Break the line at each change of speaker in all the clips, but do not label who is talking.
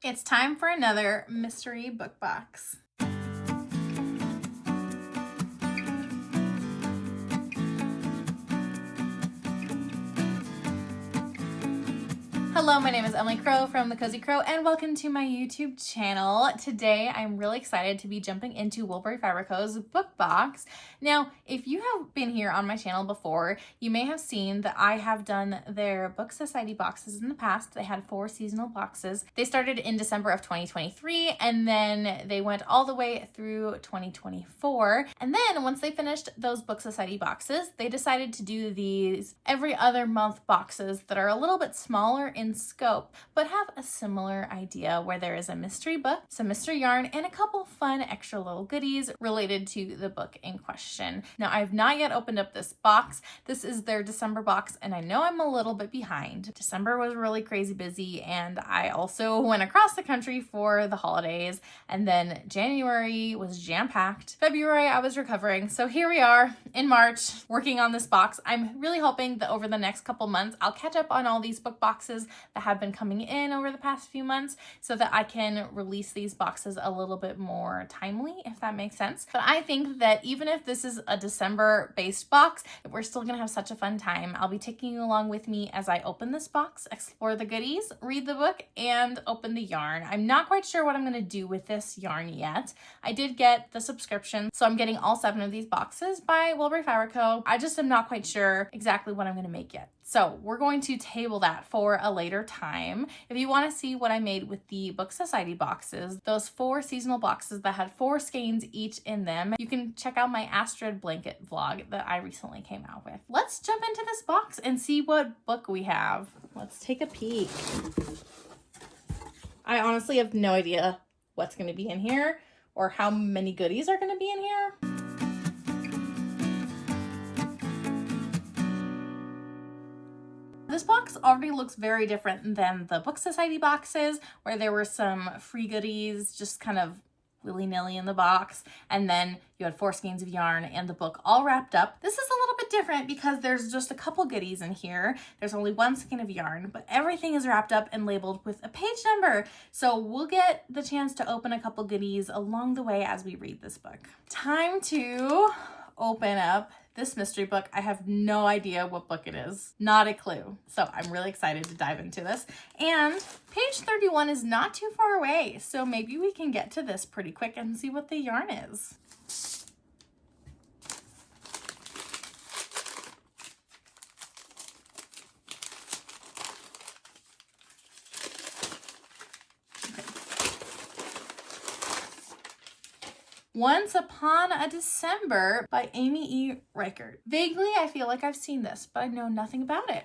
It's time for another mystery book box. Hello, my name is Emily Crow from The Cozy Crow, and welcome to my YouTube channel. Today, I'm really excited to be jumping into Woolberry Fabric Co.'s book box. Now, if you have been here on my channel before, you may have seen that I have done their Book Society boxes in the past. They had 4 seasonal boxes. They started in December of 2023, and then they went all the way through 2024. And then once they finished those Book Society boxes, they decided to do these every other month boxes that are a little bit smaller in scope, but have a similar idea where there is a mystery book, some mystery yarn, and a couple fun extra little goodies related to the book in question. Now, I've not yet opened up this box. This is their December box, and I know I'm a little bit behind. December was really crazy busy, and I also went across the country for the holidays, and then January was jam-packed. February, I was recovering, so here we are in March working on this box. I'm really hoping that over the next couple months, I'll catch up on all these book boxes that have been coming in over the past few months so that I can release these boxes a little bit more timely, if that makes sense. But I think that even if this is a December based box, we're still gonna have such a fun time. I'll be taking you along with me as I open this box, explore the goodies, read the book, and open the yarn. I'm not quite sure what I'm gonna do with this yarn yet. I did get the subscription, so I'm getting all 7 of these boxes by Woolberry Fabric Co. I just am not quite sure exactly what I'm gonna make yet. So we're going to table that for a later time. If you want to see what I made with the Book Society boxes, those 4 seasonal boxes that had 4 skeins each in them, you can check out my Astrid blanket vlog that I recently came out with. Let's jump into this box and see what book we have. Let's take a peek. I honestly have no idea what's going to be in here or how many goodies are going to be in here. This box already looks very different than the Book Society boxes, where there were some free goodies just kind of willy-nilly in the box, and then you had 4 skeins of yarn and the book all wrapped up. This is a little bit different because there's just a couple goodies in here. There's only 1 skein of yarn, but everything is wrapped up and labeled with a page number. So we'll get the chance to open a couple goodies along the way as we read this book. Time to open up this mystery book. I have no idea what book it is. Not a clue. So I'm really excited to dive into this. And page 31 is not too far away, so maybe we can get to this pretty quick and see what the yarn is. Once Upon a December by Amy E. Reichert. Vaguely, I feel like I've seen this, but I know nothing about it.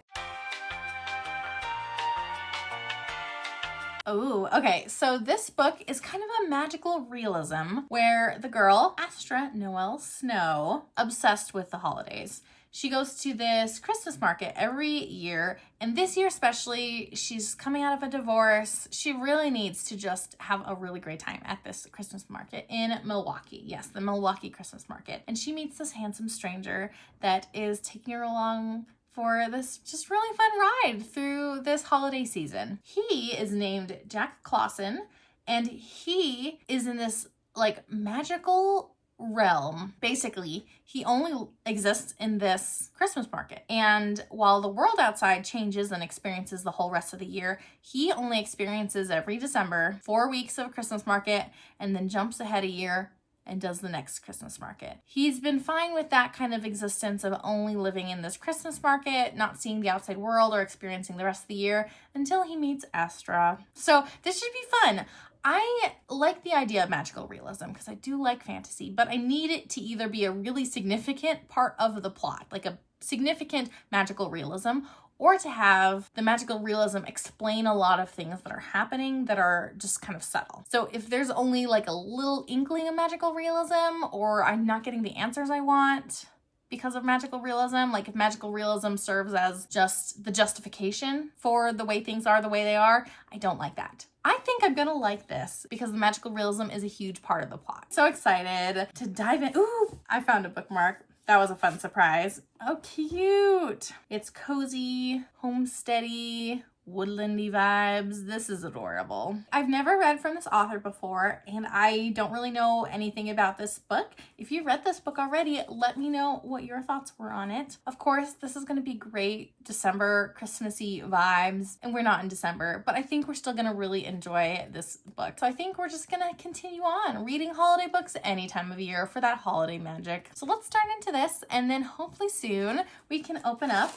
Oh, okay. So this book is kind of a magical realism where the girl, Astra Noel Snow, obsessed with the holidays. She goes to this Christmas market every year, and this year especially, she's coming out of a divorce. She really needs to just have a really great time at this Christmas market in Milwaukee. Yes, the Milwaukee Christmas market. And she meets this handsome stranger that is taking her along for this just really fun ride through this holiday season. He is named Jack Clausen, and he is in this like magical realm. Basically, he only exists in this Christmas market. And while the world outside changes and experiences the whole rest of the year, he only experiences every December 4 weeks of Christmas market and then jumps ahead a year and does the next Christmas market. He's been fine with that kind of existence of only living in this Christmas market, not seeing the outside world or experiencing the rest of the year until he meets Astra. So this should be fun. I like the idea of magical realism because I do like fantasy, but I need it to either be a really significant part of the plot, like a significant magical realism, or to have the magical realism explain a lot of things that are happening that are just kind of subtle. So if there's only like a little inkling of magical realism, or I'm not getting the answers I want because of magical realism, like if magical realism serves as just the justification for the way things are the way they are, I don't like that. I think I'm gonna like this because the magical realism is a huge part of the plot. So excited to dive in. Ooh, I found a bookmark. That was a fun surprise. Oh, cute. It's cozy, homesteady, woodlandy vibes. This is adorable. I've never read from this author before, and I don't really know anything about this book. If you've read this book already, let me know what your thoughts were on it. Of course, this is going to be great December Christmassy vibes, and we're not in December, but I think we're still going to really enjoy this book. So I think we're just going to continue on reading holiday books any time of year for that holiday magic. So let's start into this, and then hopefully soon we can open up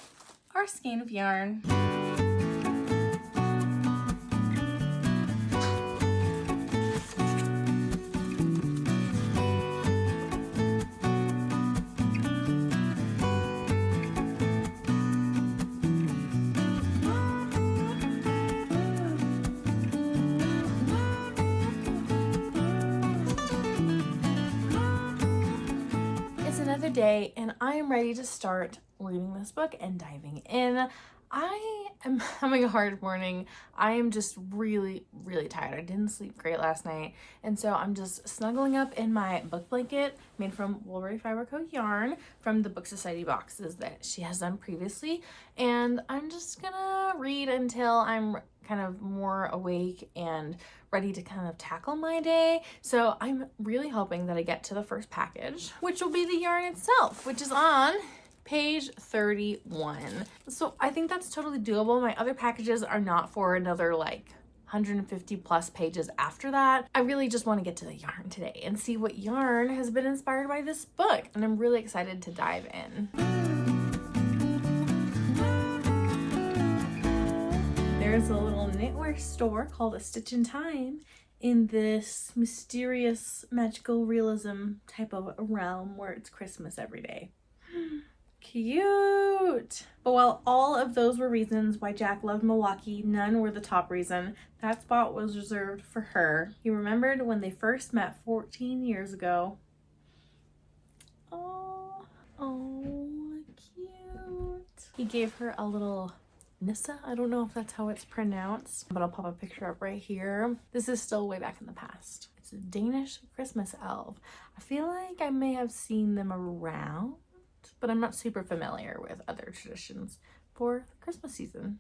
our skein of yarn. Another day, and I am ready to start reading this book and diving in. I am having a hard morning. I am just really tired. I didn't sleep great last night, and so I'm just snuggling up in my book blanket made from Woolberry Fiber Co. yarn from the Book Society boxes that she has done previously, and I'm just gonna read until I'm kind of more awake and ready to kind of tackle my day. So I'm really hoping that I get to the first package, which will be the yarn itself, which is on page 31. So I think that's totally doable. My other packages are not for another like 150 plus pages after that. I really just want to get to the yarn today and see what yarn has been inspired by this book, and I'm really excited to dive in. There's a little knitwear store called A Stitch in Time in this mysterious magical realism type of realm where it's Christmas every day. Cute! But while all of those were reasons why Jack loved Milwaukee, none were the top reason. That spot was reserved for her. He remembered when they first met 14 years ago. Oh, cute. He gave her a little Nissa. I don't know if that's how it's pronounced, but I'll pop a picture up right here. This is still way back in the past. It's a Danish Christmas elf. I feel like I may have seen them around, but I'm not super familiar with other traditions for the Christmas season.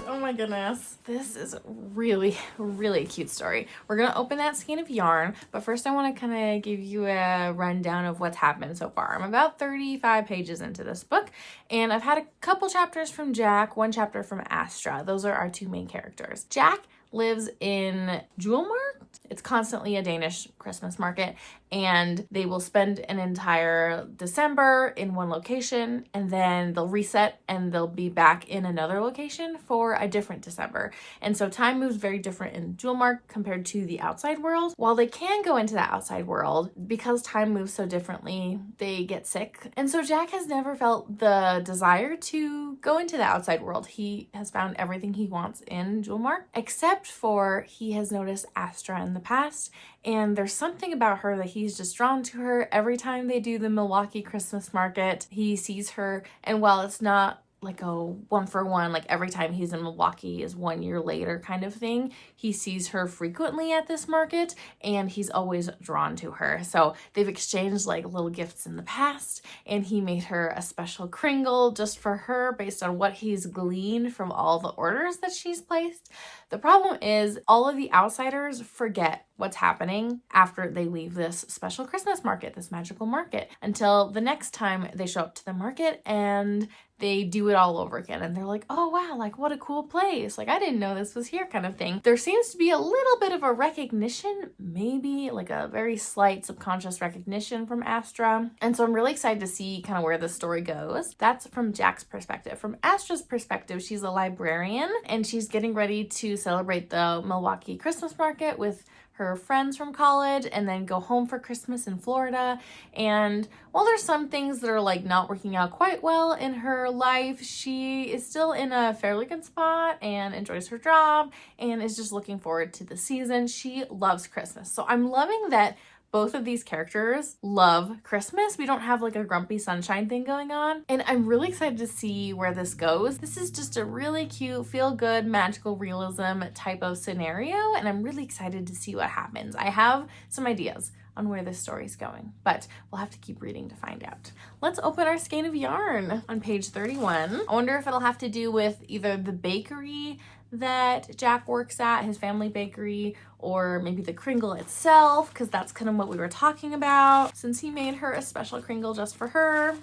Oh my goodness, this is really a cute story. We're gonna open that skein of yarn, but first I want to kind of give you a rundown of what's happened so far. I'm about 35 pages into this book, and I've had a couple chapters from Jack, one chapter from Astra. Those are our two main characters. Jack lives in Julmark. It's constantly a Danish Christmas market, and they will spend an entire December in one location, and then they'll reset and they'll be back in another location for a different December. And so time moves very different in Julmark compared to the outside world. While they can go into the outside world, because time moves so differently, they get sick. And so Jack has never felt the desire to go into the outside world. He has found everything he wants in Julmark, except for he has noticed Astra in the past, and there's something about her that he's just drawn to her. Every time they do the Milwaukee Christmas market, he sees her, and while it's not like a one for one, like every time he's in Milwaukee is 1 year later kind of thing, he sees her frequently at this market, and he's always drawn to her. So they've exchanged like little gifts in the past, and he made her a special kringle just for her based on what he's gleaned from all the orders that she's placed. The problem is all of the outsiders forget what's happening after they leave this special Christmas market, this magical market, until the next time they show up to the market and they do it all over again. And they're like, oh wow, like what a cool place. Like I didn't know this was here kind of thing. There seems to be a little bit of a recognition, maybe like a very slight subconscious recognition from Astra. And so I'm really excited to see kind of where the story goes. That's from Jack's perspective. From Astra's perspective, she's a librarian and she's getting ready to celebrate the Milwaukee Christmas market with her friends from college and then go home for Christmas in Florida. And while there's some things that are like not working out quite well in her life, she is still in a fairly good spot and enjoys her job and is just looking forward to the season. She loves Christmas. So I'm loving that both of these characters love Christmas. We don't have like a grumpy sunshine thing going on. And I'm really excited to see where this goes. This is just a really cute, feel-good, magical realism type of scenario. And I'm really excited to see what happens. I have some ideas on where this story's going, but we'll have to keep reading to find out. Let's open our skein of yarn on page 31. I wonder if it'll have to do with either the bakery that Jack works at, his family bakery, or maybe the Kringle itself, because that's kind of what we were talking about, since he made her a special Kringle just for her.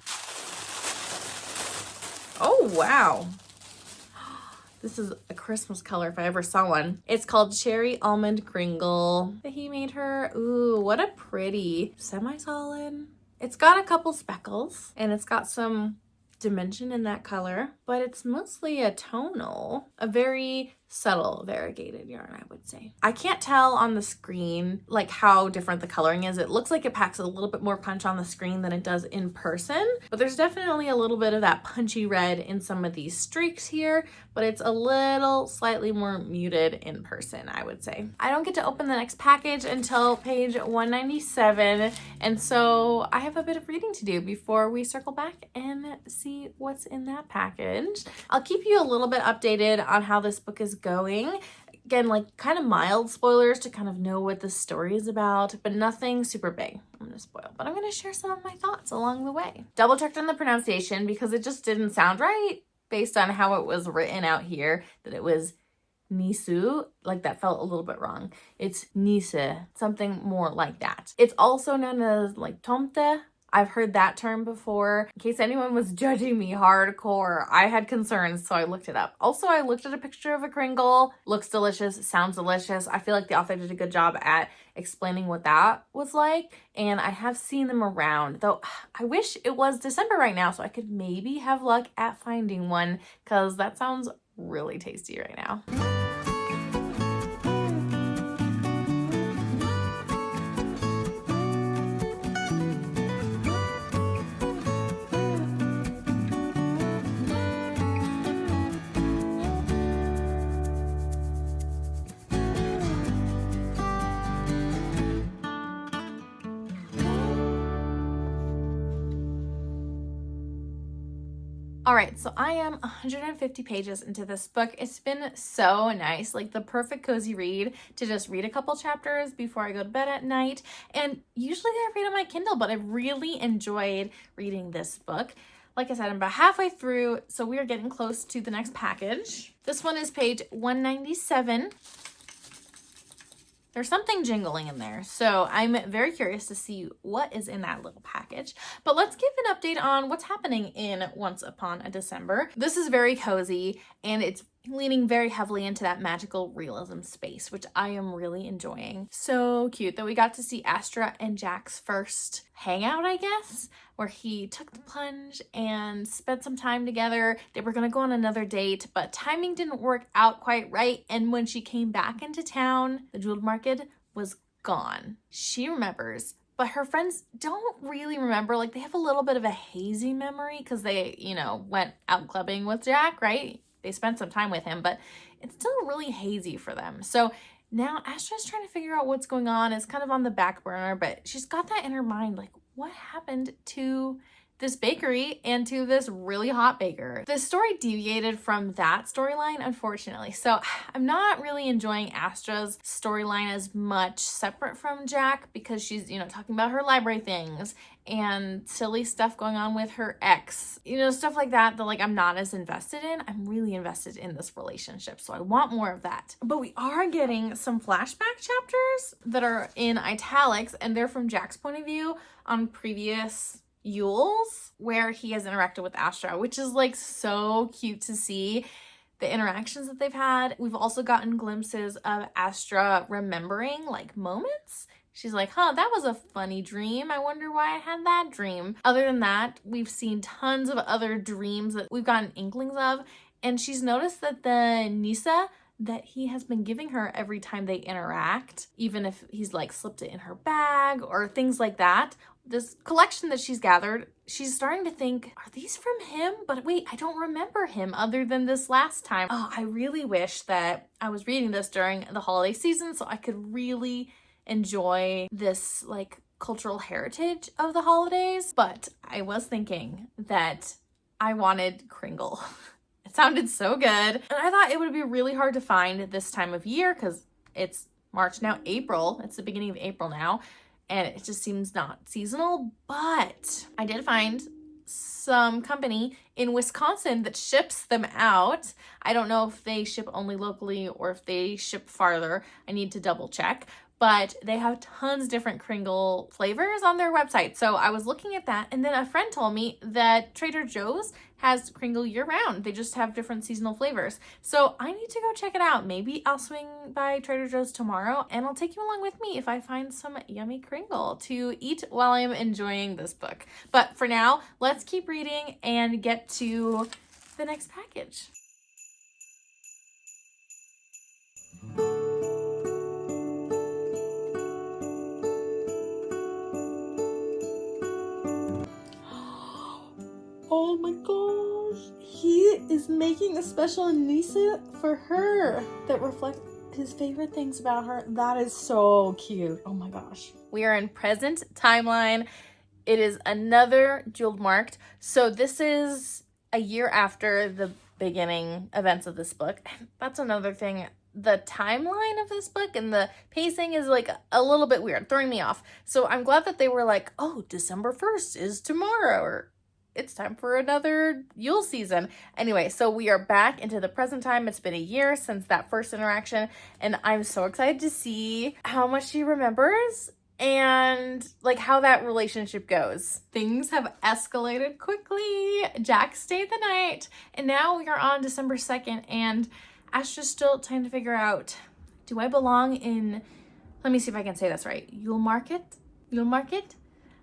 Oh, wow. This is a Christmas color if I ever saw one. It's called Cherry Almond Kringle that he made her. Ooh, what a pretty semi-solid. It's got a couple speckles and it's got some dimension in that color, but it's mostly a tonal, a very subtle variegated yarn, I would say. I can't tell on the screen like how different the coloring is. It looks like it packs a little bit more punch on the screen than it does in person, but there's definitely a little bit of that punchy red in some of these streaks here, but it's a little slightly more muted in person, I would say. I don't get to open the next package until page 197, and so I have a bit of reading to do before we circle back and see what's in that package. I'll keep you a little bit updated on how this book is going. Again, like kind of mild spoilers to kind of know what the story is about, but nothing super big. I'm gonna spoil, but I'm gonna share some of my thoughts along the way. Double checked on the pronunciation because it just didn't sound right based on how it was written out here, that it was Nisu, like that felt a little bit wrong. It's Nise, something more like that. It's also known as like Tomte. I've heard that term before. In case anyone was judging me hardcore, I had concerns, so I looked it up. Also, I looked at a picture of a Kringle. Looks delicious, sounds delicious. I feel like the author did a good job at explaining what that was like, and I have seen them around, though I wish it was December right now so I could maybe have luck at finding one, because that sounds really tasty right now. All right, so I am 150 pages into this book. It's been so nice, like the perfect cozy read to just read a couple chapters before I go to bed at night. And usually I read on my Kindle, but I've really enjoyed reading this book. Like I said, I'm about halfway through, so we are getting close to the next package. This one is page 197. There's something jingling in there, so I'm very curious to see what is in that little package. But let's give an update on what's happening in Once Upon a December. This is very cozy, and it's leaning very heavily into that magical realism space, which I am really enjoying. So cute that we got to see Astra and Jack's first hangout, I guess, where he took the plunge and spent some time together. They were going to go on another date, but timing didn't work out quite right. And when she came back into town, the jewelry market was gone. She remembers, but her friends don't really remember. Like, they have a little bit of a hazy memory because they, went out clubbing with Jack, right? They spent some time with him, but it's still really hazy for them. So now Astra's trying to figure out what's going on. It's kind of on the back burner, but she's got that in her mind, like, what happened to this bakery and to this really hot baker? The story deviated from that storyline, unfortunately. So I'm not really enjoying Astra's storyline as much separate from Jack, because she's, talking about her library things and silly stuff going on with her ex, stuff like that like I'm not as invested in. I'm really invested in this relationship, so I want more of that. But we are getting some flashback chapters that are in italics, and they're from Jack's point of view on previous Yules where he has interacted with Astra, which is like so cute to see the interactions that they've had. We've also gotten glimpses of Astra remembering like moments. She's like, that was a funny dream. I wonder why I had that dream. Other than that, we've seen tons of other dreams that we've gotten inklings of. And she's noticed that the Nisa that he has been giving her every time they interact, even if he's like slipped it in her bag or things like that, this collection that she's gathered, she's starting to think, are these from him? But wait, I don't remember him other than this last time. Oh, I really wish that I was reading this during the holiday season so I could really enjoy this like cultural heritage of the holidays, but I was thinking that I wanted Kringle. It sounded so good, and I thought it would be really hard to find this time of year because it's March now, April. It's the beginning of April now, and it just seems not seasonal, but I did find some company in Wisconsin that ships them out. I don't know if they ship only locally or if they ship farther. I need to double check, but they have tons of different Kringle flavors on their website. So I was looking at that, and then a friend told me that Trader Joe's has Kringle year round. They just have different seasonal flavors. So I need to go check it out. Maybe I'll swing by Trader Joe's tomorrow, and I'll take you along with me if I find some yummy Kringle to eat while I'm enjoying this book. But for now, let's keep reading and get to the next package. Oh my gosh, he is making a special Nisa for her that reflects his favorite things about her. That is so cute. Oh my gosh. We are in present timeline. It is another jeweled marked. So this is a year after the beginning events of this book. That's another thing. The timeline of this book and the pacing is like a little bit weird, throwing me off. So I'm glad that they were like, oh, December 1st is tomorrow, or it's time for another Yule season. Anyway, so we are back into the present time. It's been a year since that first interaction, and I'm so excited to see how much she remembers and like how that relationship goes. Things have escalated quickly. Jack stayed the night, and now we are on December 2nd, and Astra's still trying to figure out, do I belong in, let me see if I can say this right, Yule Market? Yule Market?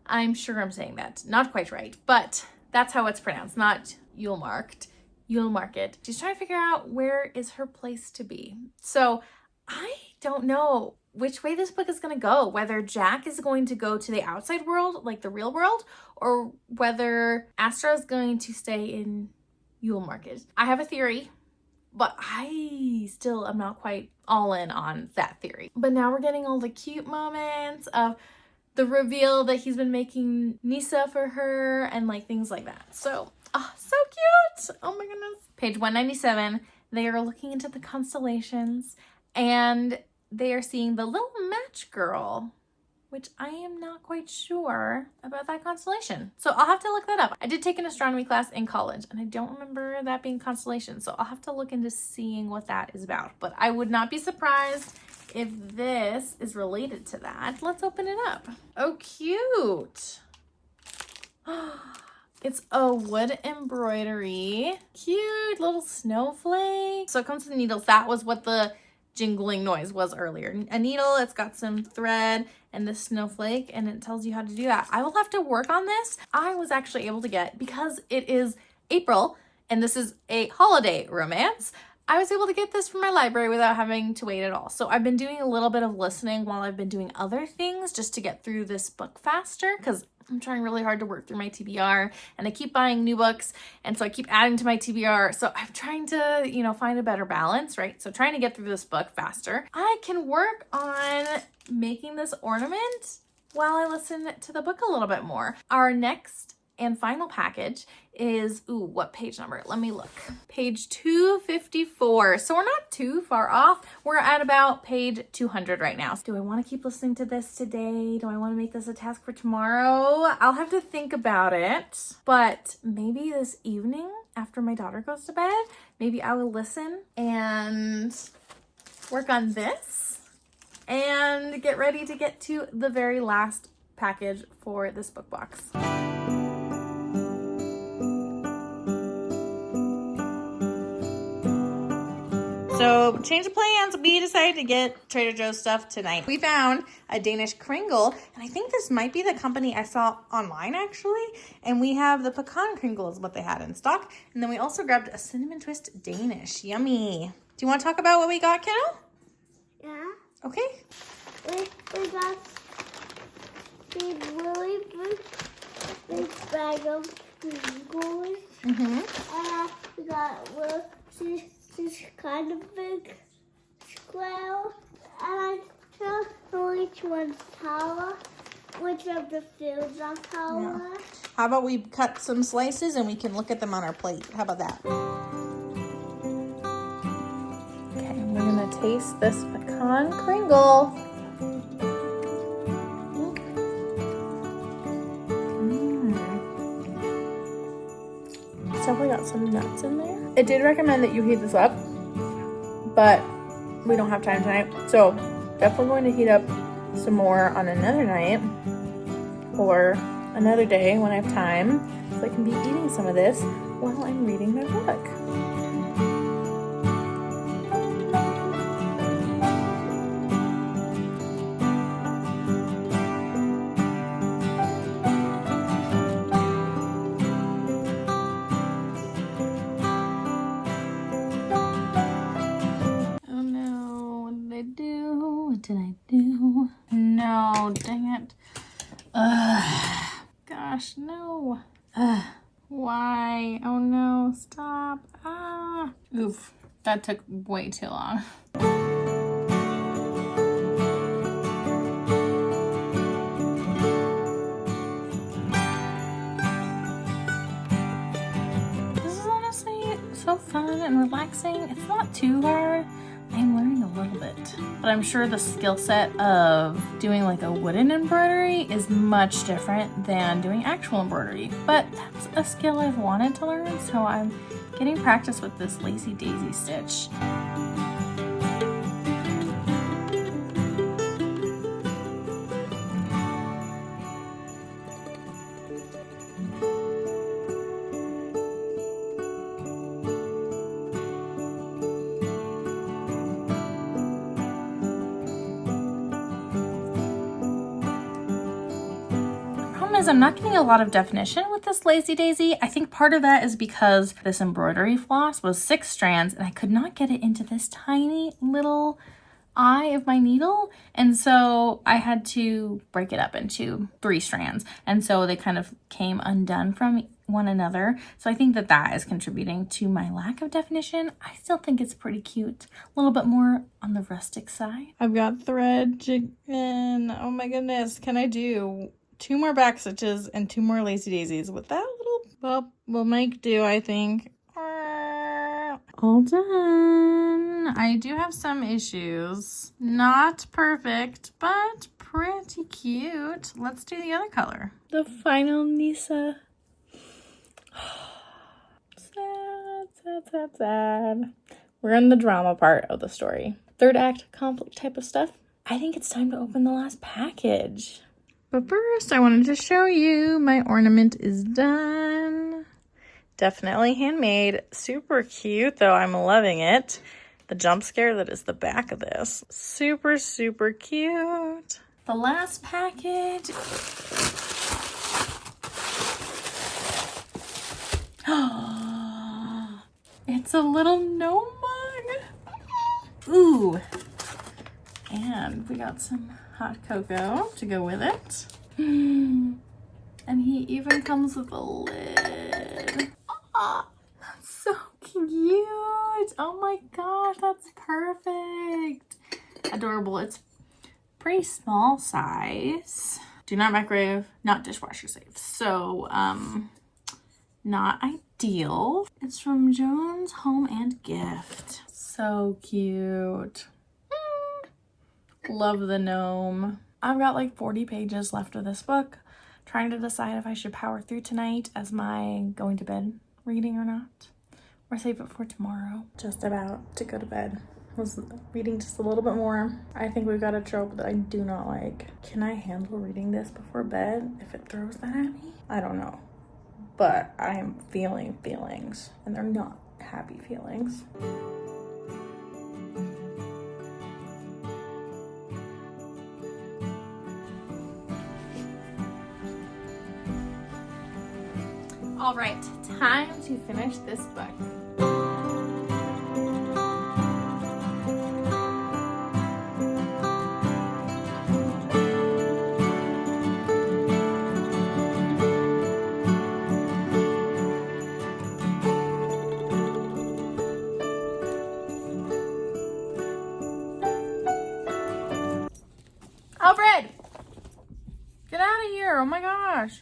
I'm sure I'm saying that. Not quite right, but that's how it's pronounced, not Yule Marked. Yule Market. She's trying to figure out where is her place to be. So I don't know which way this book is going to go, whether Jack is going to go to the outside world, like the real world, or whether Astra is going to stay in Yule Market. I have a theory, but I still am not quite all in on that theory. But now we're getting all the cute moments of the reveal that he's been making Nisa for her and like things like that. So, so cute. Oh my goodness. Page 197, they are looking into the constellations and they are seeing the little match girl, which I am not quite sure about that constellation. So I'll have to look that up. I did take an astronomy class in college and I don't remember that being constellation. So I'll have to look into seeing what that is about. But I would not be surprised if this is related to that. Let's open it up. Oh, cute. It's a wood embroidery. Cute little snowflake. So it comes with needles. That was what the jingling noise was earlier. A needle, it's got some thread and this snowflake, and it tells you how to do that. I will have to work on this. I was actually able to get, because it is April and this is a holiday romance, I was able to get this from my library without having to wait at all. So I've been doing a little bit of listening while I've been doing other things just to get through this book faster, because I'm trying really hard to work through my TBR and I keep buying new books. And so I keep adding to my TBR. So I'm trying to, find a better balance, right? So trying to get through this book faster. I can work on making this ornament while I listen to the book a little bit more. Our next and final package is, what page number? Let me look. Page 254. So we're not too far off. We're at about page 200 right now. Do I want to keep listening to this today? Do I want to make this a task for tomorrow? I'll have to think about it. But maybe this evening after my daughter goes to bed, maybe I will listen and work on this and get ready to get to the very last package for this book box. So, change of plans. We decided to get Trader Joe's stuff tonight. We found a Danish Kringle, and I think this might be the company I saw online, actually. And we have the pecan Kringle is what they had in stock. And then we also grabbed a cinnamon twist Danish. Yummy. Do you want to talk about what we got, kiddo?
Yeah.
Okay.
We got the really big bag of Pringles. And we got this kind of big square. And So which one's taller? Which of the foods are taller?
Yeah. How about we cut some slices and we can look at them on our plate? How about that? Okay, we're gonna taste this pecan Kringle. It's definitely got some nuts in there. It did recommend that you heat this up, but we don't have time tonight. So definitely going to heat up some more on another night or another day when I have time, so I can be eating some of this while I'm reading my book. Oh no, what did I do? What did I do? No, dang it. Ugh. Gosh, no. Ugh. Why? Oh no, stop. Ah. Oof, that took way too long. This is honestly so fun and relaxing. It's not too hard. I'm learning a little bit, but I'm sure the skill set of doing like a wooden embroidery is much different than doing actual embroidery, but that's a skill I've wanted to learn, so I'm getting practice with this lacy daisy stitch. I'm not getting a lot of definition with this lazy daisy. I think part of that is because this embroidery floss was 6 strands and I could not get it into this tiny little eye of my needle, and so I had to break it up into 3 strands, and so they kind of came undone from one another. So I think that that is contributing to my lack of definition. I still think it's pretty cute, a little bit more on the rustic side. I've got thread chicken. Oh my goodness, can I do 2 more back stitches and 2 more lacy daisies with that little? Well, we'll make do, I think. All done. I do have some issues. Not perfect, but pretty cute. Let's do the other color. The final Nisa. Sad, sad, sad, sad. We're in the drama part of the story. 3rd act conflict type of stuff. I think it's time to open the last package. But first, I wanted to show you my ornament is done. Definitely handmade. Super cute, though. I'm loving it. The jump scare that is the back of this. Super, super cute. The last package. It's a little gnome mug. Ooh. And we got some hot cocoa to go with it. And he even comes with a lid. Oh, that's so cute. Oh my gosh, that's perfect. Adorable. It's pretty small size. Do not microwave, not dishwasher safe. So, not ideal. It's from Joan's Home and Gift. So cute. Love the gnome. I've got like 40 pages left of this book. Trying to decide if I should power through tonight as my going to bed reading or not, or save it for tomorrow. Just about to go to bed. Was reading just a little bit more. I think we've got a trope that I do not like. Can I handle reading this before bed if it throws that at me? I don't know. But I am feeling feelings, and they're not happy feelings. All right, time to finish this book. Alfred! Get out of here. Oh my gosh.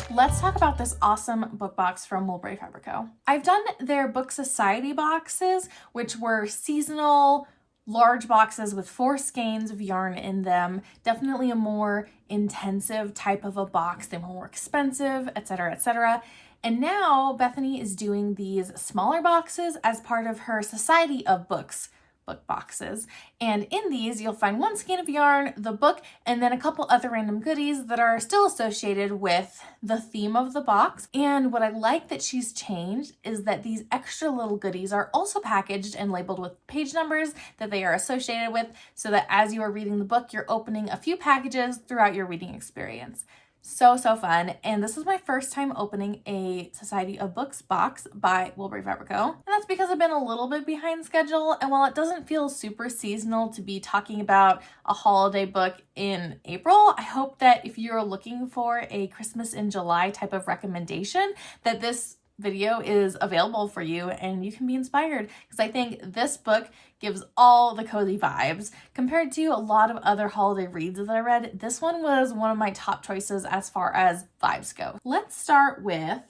Let's talk about this awesome book box from Woolberry Fabric Co. I've done their Book Society boxes, which were seasonal, large boxes with 4 skeins of yarn in them. Definitely a more intensive type of a box. They were more expensive, etc., etc. And now Bethany is doing these smaller boxes as part of her Society of Books book boxes. And in these, you'll find 1 skein of yarn, the book, and then a couple other random goodies that are still associated with the theme of the box. And what I like that she's changed is that these extra little goodies are also packaged and labeled with page numbers that they are associated with, so that as you are reading the book, you're opening a few packages throughout your reading experience. So fun. And this is my first time opening a Society of Books box by Woolberry Fabric Co. And that's because I've been a little bit behind schedule. And while it doesn't feel super seasonal to be talking about a holiday book in April, I hope that if you're looking for a Christmas in July type of recommendation, that this video is available for you and you can be inspired, because I think this book gives all the cozy vibes. Compared to a lot of other holiday reads that I read, this one was one of my top choices as far as vibes go. Let's start with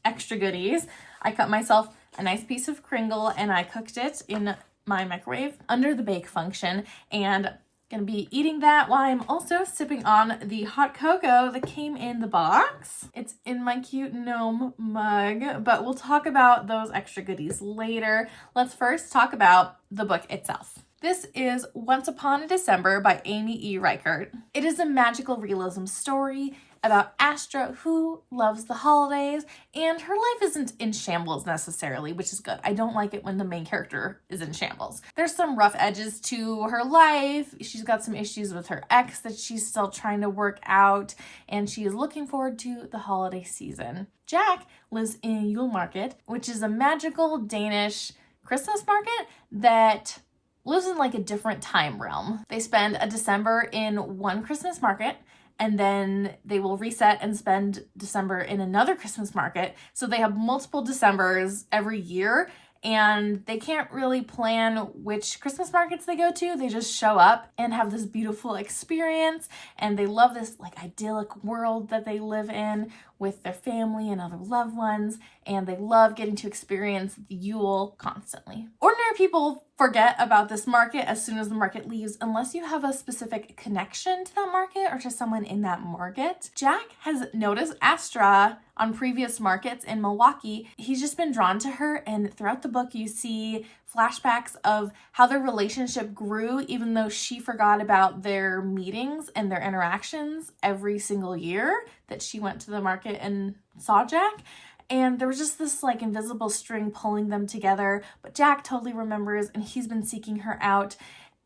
extra goodies. I cut myself a nice piece of Kringle and I cooked it in my microwave under the bake function, and gonna be eating that while I'm also sipping on the hot cocoa that came in the box. It's in my cute gnome mug, but we'll talk about those extra goodies later. Let's first talk about the book itself. This is Once Upon a December by Amy E. Reichert. It is a magical realism story about Astra, who loves the holidays, and her life isn't in shambles necessarily, which is good. I don't like it when the main character is in shambles. There's some rough edges to her life. She's got some issues with her ex that she's still trying to work out, and she is looking forward to the holiday season. Jack lives in Yule Market, which is a magical Danish Christmas market that lives in like a different time realm. They spend a December in one Christmas market, and then they will reset and spend December in another Christmas market. So they have multiple Decembers every year, and they can't really plan which Christmas markets they go to. They just show up and have this beautiful experience, and they love this like idyllic world that they live in with their family and other loved ones, and they love getting to experience the Yule constantly. Ordinary people forget about this market as soon as the market leaves, unless you have a specific connection to that market or to someone in that market. Jack has noticed Astra on previous markets in Milwaukee. He's just been drawn to her, and throughout the book you see flashbacks of how their relationship grew, even though she forgot about their meetings and their interactions every single year that she went to the market and saw Jack. And there was just this like invisible string pulling them together, but Jack totally remembers, and he's been seeking her out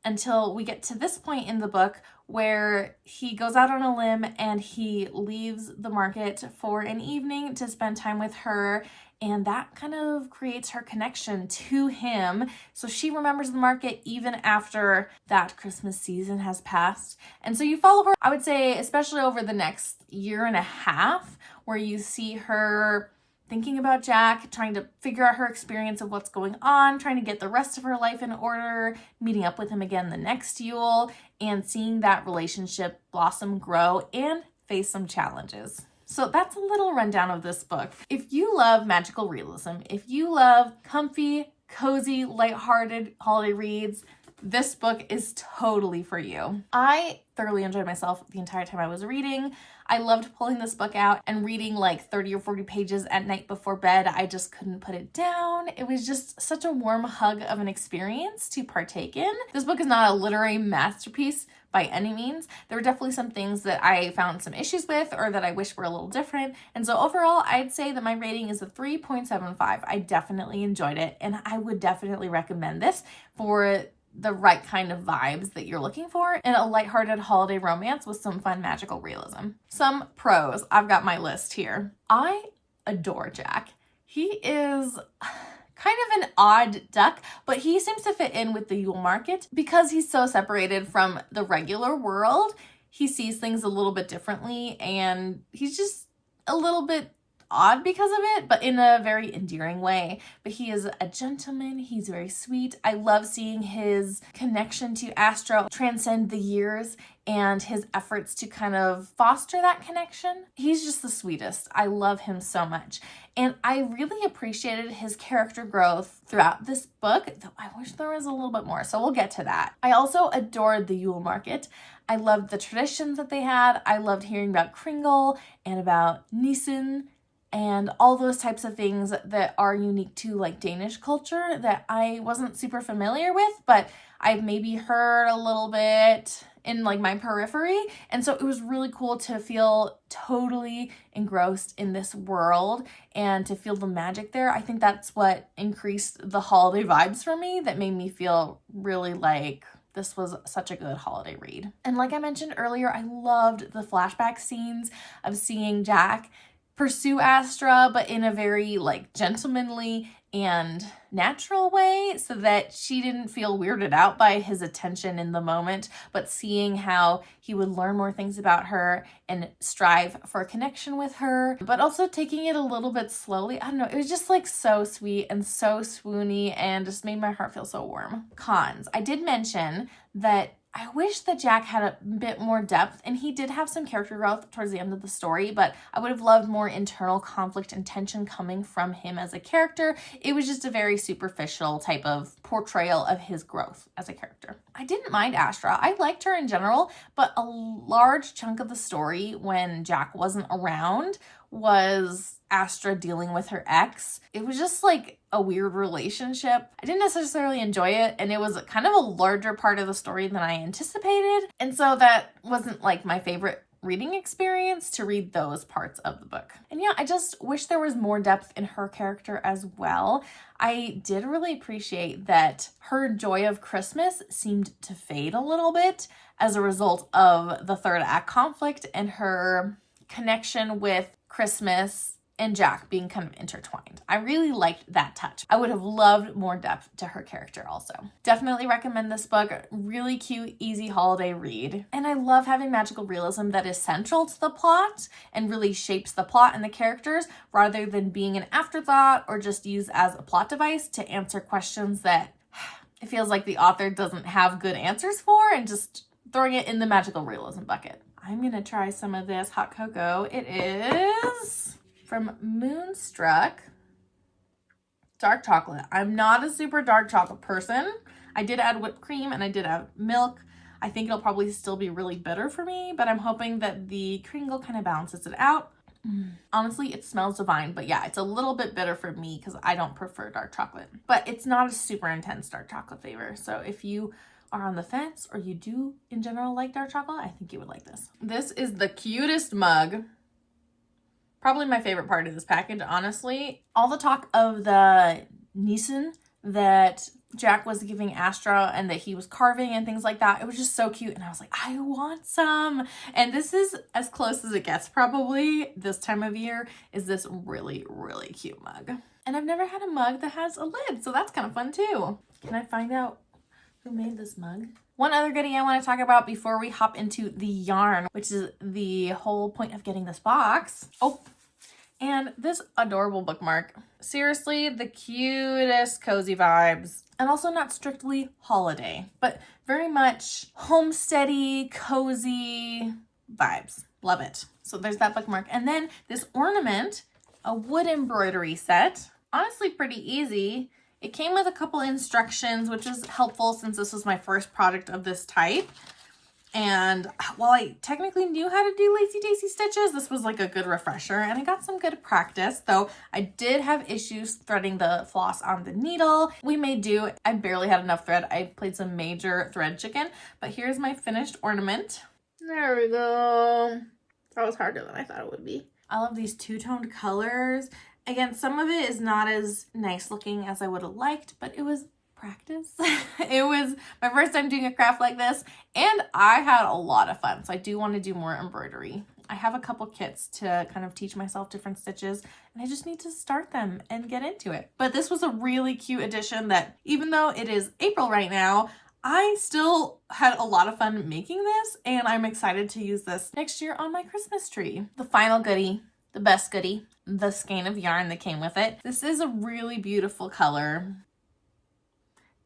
until we get to this point in the book where he goes out on a limb and he leaves the market for an evening to spend time with her, and that kind of creates her connection to him. So she remembers the market even after that Christmas season has passed. And so you follow her, I would say, especially over the next year and a half, where you see her thinking about Jack, trying to figure out her experience of what's going on, trying to get the rest of her life in order, meeting up with him again the next Yule, and seeing that relationship blossom, grow, and face some challenges. So that's a little rundown of this book. If you love magical realism, if you love comfy, cozy, lighthearted holiday reads, this book is totally for you. I thoroughly enjoyed myself the entire time I was reading. I loved pulling this book out and reading like 30 or 40 pages at night before bed. I just couldn't put it down. It was just such a warm hug of an experience to partake in. This book is not a literary masterpiece by any means. There were definitely some things that I found some issues with or that I wish were a little different. And so overall, I'd say that my rating is a 3.75. I definitely enjoyed it, and I would definitely recommend this for the right kind of vibes that you're looking for in a lighthearted holiday romance with some fun magical realism. Some pros. I've got my list here. I adore Jack. He is kind of an odd duck, but he seems to fit in with the Yule market because he's so separated from the regular world. He sees things a little bit differently, and he's just a little bit odd because of it, but in a very endearing way. But he is a gentleman. He's very sweet. I love seeing his connection to Astra transcend the years and his efforts to kind of foster that connection. He's just the sweetest. I love him so much. And I really appreciated his character growth throughout this book, though I wish there was a little bit more. So we'll get to that. I also adored the Yule market. I loved the traditions that they had. I loved hearing about Kringle and about Nissen and all those types of things that are unique to like Danish culture that I wasn't super familiar with, but I've maybe heard a little bit in like my periphery. And so it was really cool to feel totally engrossed in this world and to feel the magic there. I think that's what increased the holiday vibes for me, that made me feel really like this was such a good holiday read. And like I mentioned earlier, I loved the flashback scenes of seeing Jack pursue Astra, but in a very like gentlemanly and natural way, so that she didn't feel weirded out by his attention in the moment, but seeing how he would learn more things about her and strive for a connection with her, but also taking it a little bit slowly. I don't know, it was just like so sweet and so swoony and just made my heart feel so warm. Cons. I did mention that I wish that Jack had a bit more depth, and he did have some character growth towards the end of the story, but I would have loved more internal conflict and tension coming from him as a character. It was just a very superficial type of portrayal of his growth as a character. I didn't mind Astra. I liked her in general, but a large chunk of the story when Jack wasn't around was Astra dealing with her ex. It was just like a weird relationship. I didn't necessarily enjoy it, and it was kind of a larger part of the story than I anticipated. And so that wasn't like my favorite reading experience to read those parts of the book. And yeah, I just wish there was more depth in her character as well. I did really appreciate that her joy of Christmas seemed to fade a little bit as a result of the third act conflict and her connection with Christmas and Jack being kind of intertwined. I really liked that touch. I would have loved more depth to her character also. Definitely recommend this book. Really cute, easy holiday read. And I love having magical realism that is central to the plot and really shapes the plot and the characters rather than being an afterthought or just used as a plot device to answer questions that it feels like the author doesn't have good answers for and just throwing it in the magical realism bucket. I'm gonna try some of this hot cocoa. It is from Moonstruck dark chocolate. I'm not a super dark chocolate person. I did add whipped cream and I did add milk. I think it'll probably still be really bitter for me, but I'm hoping that the Kringle kind of balances it out. Honestly, it smells divine, but yeah, it's a little bit bitter for me because I don't prefer dark chocolate. But it's not a super intense dark chocolate flavor. So if you are on the fence or you do in general like dark chocolate, I think you would like this. This is the cutest mug. Probably my favorite part of this package, honestly. All the talk of the Nissen that Jack was giving Astra and that he was carving and things like that, it was just so cute. And I was like, I want some. And this is as close as it gets probably this time of year, is this really, really cute mug. And I've never had a mug that has a lid, so that's kind of fun too. Can I find out who made this mug? One other goodie I want to talk about before we hop into the yarn, which is the whole point of getting this box. Oh, And this adorable bookmark, seriously, the cutest cozy vibes. And also not strictly holiday, but very much homesteady, cozy vibes. Love it. So there's that bookmark. And then this ornament, a wood embroidery set. Honestly, pretty easy. It came with a couple instructions, which is helpful since this was my first project of this type. And while I technically knew how to do lacy daisy stitches, this was like a good refresher and I got some good practice, though I did have issues threading the floss on the needle. We made do. I barely had enough thread. I played some major thread chicken, but here's my finished ornament. There we go. That was harder than I thought it would be. I love these two-toned colors. Again, some of it is not as nice looking as I would have liked, but it was practice. It was my first time doing a craft like this and I had a lot of fun. So I do want to do more embroidery. I have a couple kits to kind of teach myself different stitches and I just need to start them and get into it. But this was a really cute addition that even though it is April right now, I still had a lot of fun making this and I'm excited to use this next year on my Christmas tree. The final goodie, the best goodie, the skein of yarn that came with it. This is a really beautiful color.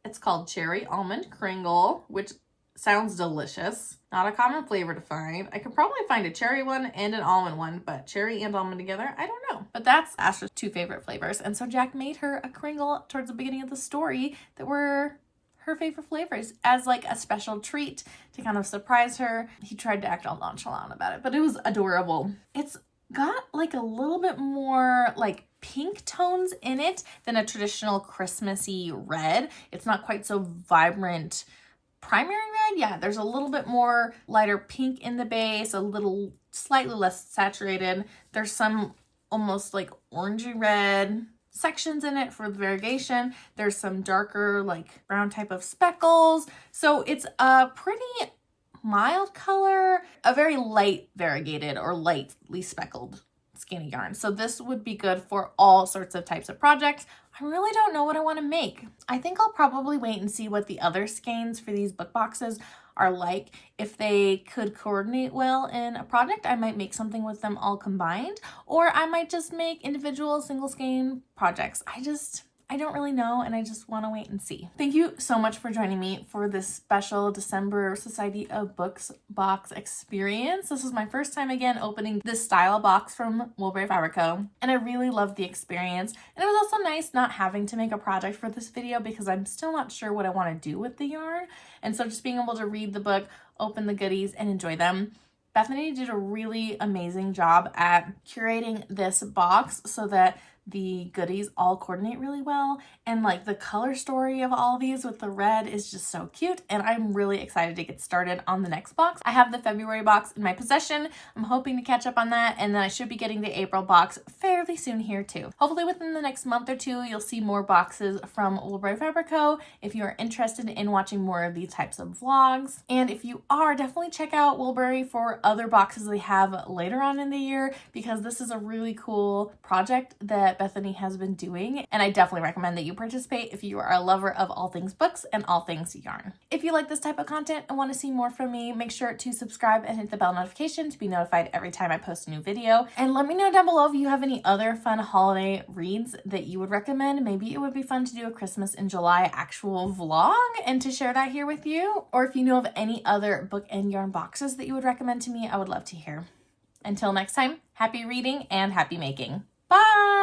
It's called Cherry Almond Kringle, which sounds delicious. Not a common flavor to find. I could probably find a cherry one and an almond one, but cherry and almond together, I don't know. But that's Astra's two favorite flavors. And so Jack made her a Kringle towards the beginning of the story that were her favorite flavors as like a special treat to kind of surprise her. He tried to act all nonchalant about it, but it was adorable. It's got like a little bit more like pink tones in it than a traditional Christmassy red. It's not quite so vibrant primary red. Yeah, there's a little bit more lighter pink in the base, a little slightly less saturated. There's some almost like orangey red sections in it for the variegation. There's some darker like brown type of speckles. So it's a pretty mild color, a very light variegated or lightly speckled skein of yarn. So this would be good for all sorts of types of projects. I really don't know what I want to make. I think I'll probably wait and see what the other skeins for these book boxes are like. If they could coordinate well in a project, I might make something with them all combined, or I might just make individual single skein projects. I don't really know, and I just want to wait and see. Thank you so much for joining me for this special December Society of Books box experience. This was my first time again opening this style box from Woolberry Fabric Co. And I really loved the experience. And it was also nice not having to make a project for this video because I'm still not sure what I want to do with the yarn. And so just being able to read the book, open the goodies, and enjoy them. Bethany did a really amazing job at curating this box so that the goodies all coordinate really well, and like the color story of all of these with the red is just so cute, and I'm really excited to get started on the next box. I have the February box in my possession. I'm hoping to catch up on that, and then I should be getting the April box fairly soon here too. Hopefully within the next month or two you'll see more boxes from Woolberry Fabric Co. if you are interested in watching more of these types of vlogs. And if you are, definitely check out Woolberry for other boxes they have later on in the year, because this is a really cool project that Bethany has been doing, and I definitely recommend that you participate if you are a lover of all things books and all things yarn. If you like this type of content and want to see more from me, make sure to subscribe and hit the bell notification to be notified every time I post a new video. And let me know down below if you have any other fun holiday reads that you would recommend. Maybe it would be fun to do a Christmas in July actual vlog and to share that here with you. Or if you know of any other book and yarn boxes that you would recommend to me, I would love to hear. Until next time, happy reading and happy making. Bye!